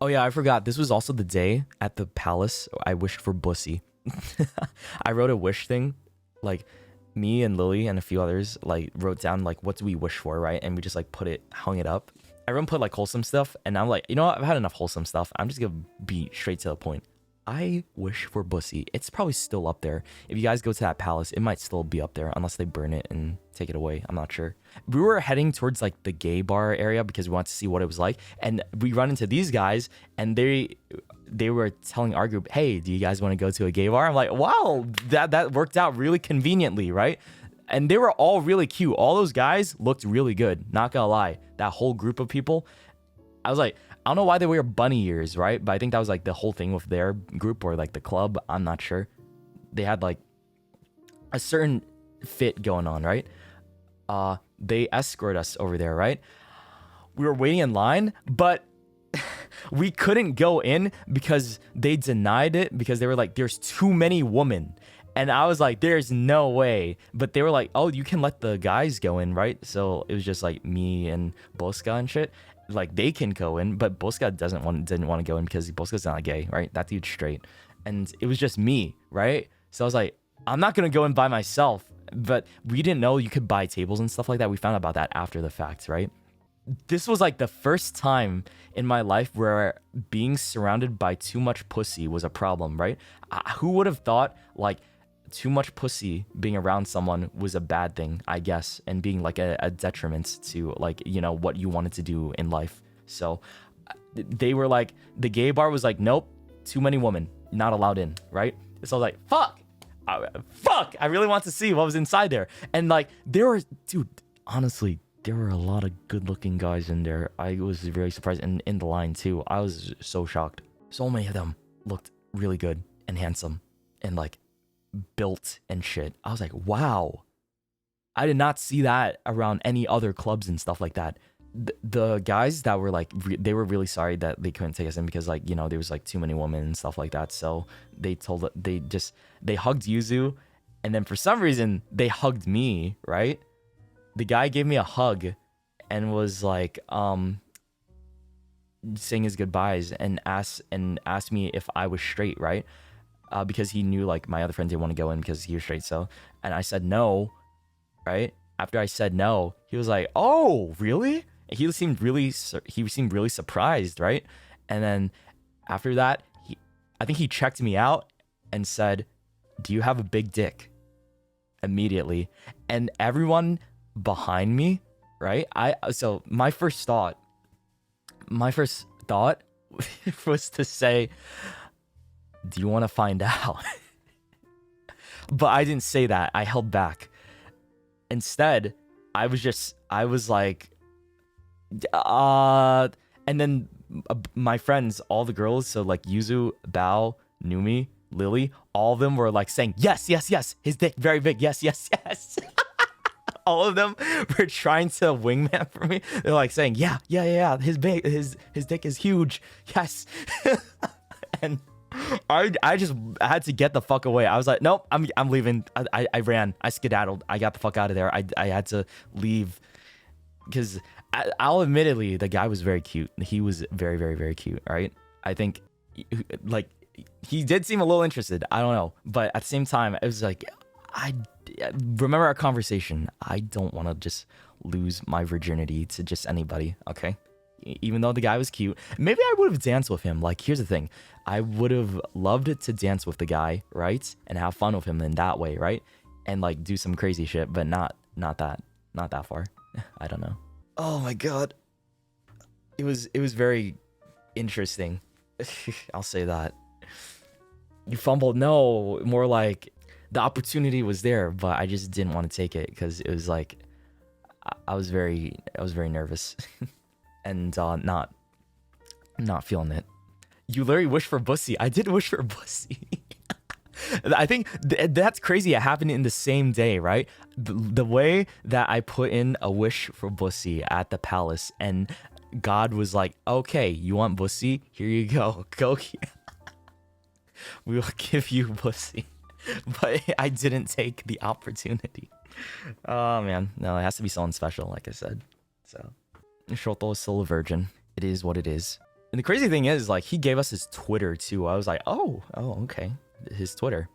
Oh yeah, I forgot. This was also the day at the palace I wished for Bussy. I wrote a wish thing, like me and Lily and a few others like wrote down like what do we wish for, right? And we just like hung it up. Everyone put like wholesome stuff, and I'm like, you know what? I've had enough wholesome stuff. I'm just gonna be straight to the point. I wish for Bussy. It's probably still up there. If you guys go to that palace, it might still be up there unless they burn it and take it away. I'm not sure. We were heading towards like the gay bar area because we wanted to see what it was like, and we run into these guys, and they were telling our group, "Hey, do you guys want to go to a gay bar?" I'm like, "Wow, that worked out really conveniently, right?" And they were all really cute. All those guys looked really good. Not gonna lie, that whole group of people. I was like, I don't know why they wear bunny ears, right? But I think that was like the whole thing with their group or like the club. I'm not sure. They had like a certain fit going on, right? They escort us over there, right? We were waiting in line, but we couldn't go in because they denied it because they were like, there's too many women. And I was like, there's no way. But they were like, oh, you can let the guys go in, right? So it was just like me and Bosca and shit. Like they can go in, but Bosca didn't want to go in because Bosca's not gay, right? That dude's straight. And it was just me, right? So I was like, I'm not gonna go in by myself. But we didn't know you could buy tables and stuff like that. We found out about that after the fact, right? This was like the first time in my life where being surrounded by too much pussy was a problem, right? Who would have thought like too much pussy being around someone was a bad thing, I guess, and being like a detriment to like, you know, what you wanted to do in life. So they were like, the gay bar was like, nope, too many women, not allowed in, right? So I was like, fuck, I really want to see what was inside there. And like, dude, honestly, there were a lot of good looking guys in there. I was very surprised, and in the line too. I was so shocked. So many of them looked really good and handsome and like built and shit. I was like, wow, I did not see that around any other clubs and stuff like that. The guys that were like, they were really sorry that they couldn't take us in because like, you know, there was like too many women and stuff like that. So they hugged Yuzu, and then for some reason they hugged me, right? The guy gave me a hug and was like saying his goodbyes and asked me if I was straight, right? Because he knew like my other friend didn't want to go in because he was straight. So, and I said no, right? After I said no, he was like, "Oh, really?" And he seemed really surprised, right? And then after that, I think he checked me out and said, "Do you have a big dick?" Immediately, and everyone behind me, right? So my first thought was to say, do you want to find out? But I didn't say that. I held back. Instead, I was like, and then my friends, all the girls, so like Yuzu, Bao, Numi, Lily, all of them were like saying, yes, his dick very big, yes. All of them were trying to wingman for me. They're like saying, yeah, his dick is huge, yes. And I just had to get the fuck away. I was like, nope, I'm leaving. I ran. I skedaddled. I got the fuck out of there. I had to leave because I'll admittedly, the guy was very cute. He was very, very, very cute. Right? I think like he did seem a little interested. I don't know, but at the same time, it was like I remember our conversation. I don't want to just lose my virginity to just anybody. Okay. Even though the guy was cute, maybe I would have danced with him. Like, here's the thing. I would have loved to dance with the guy, right? And have fun with him in that way, right? And like do some crazy shit, but not that far. I don't know. Oh my god. It was very interesting. I'll say that. You fumbled. No, more like the opportunity was there, but I just didn't want to take it because it was like I was very nervous. And not feeling it. You literally wish for Bussy. I did wish for Bussy. I think that's crazy. It happened in the same day, right? The way that I put in a wish for Bussy at the palace, and God was like, "Okay, you want Bussy? Here you go. Go here. We will give you Bussy." But I didn't take the opportunity. Oh man, no, it has to be someone special, like I said. So. Shoto is still a virgin. It is what it is. And the crazy thing is, like, he gave us his Twitter too. I was like, oh, okay, his Twitter.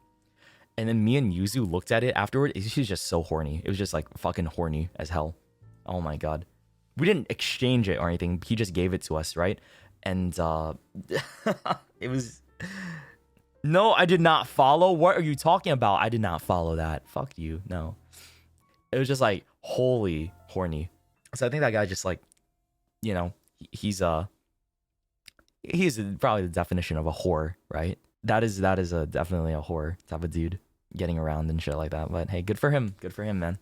And then me and Yuzu looked at it afterward. He was just so horny. It was just like fucking horny as hell. Oh my god. We didn't exchange it or anything. He just gave it to us, right? And it was... No, I did not follow. What are you talking about? I did not follow that. Fuck you. No. It was just like holy horny. So I think that guy just like, you know, he's probably the definition of a whore, right? That is definitely a whore type of dude getting around and shit like that. But hey, good for him. Good for him, man.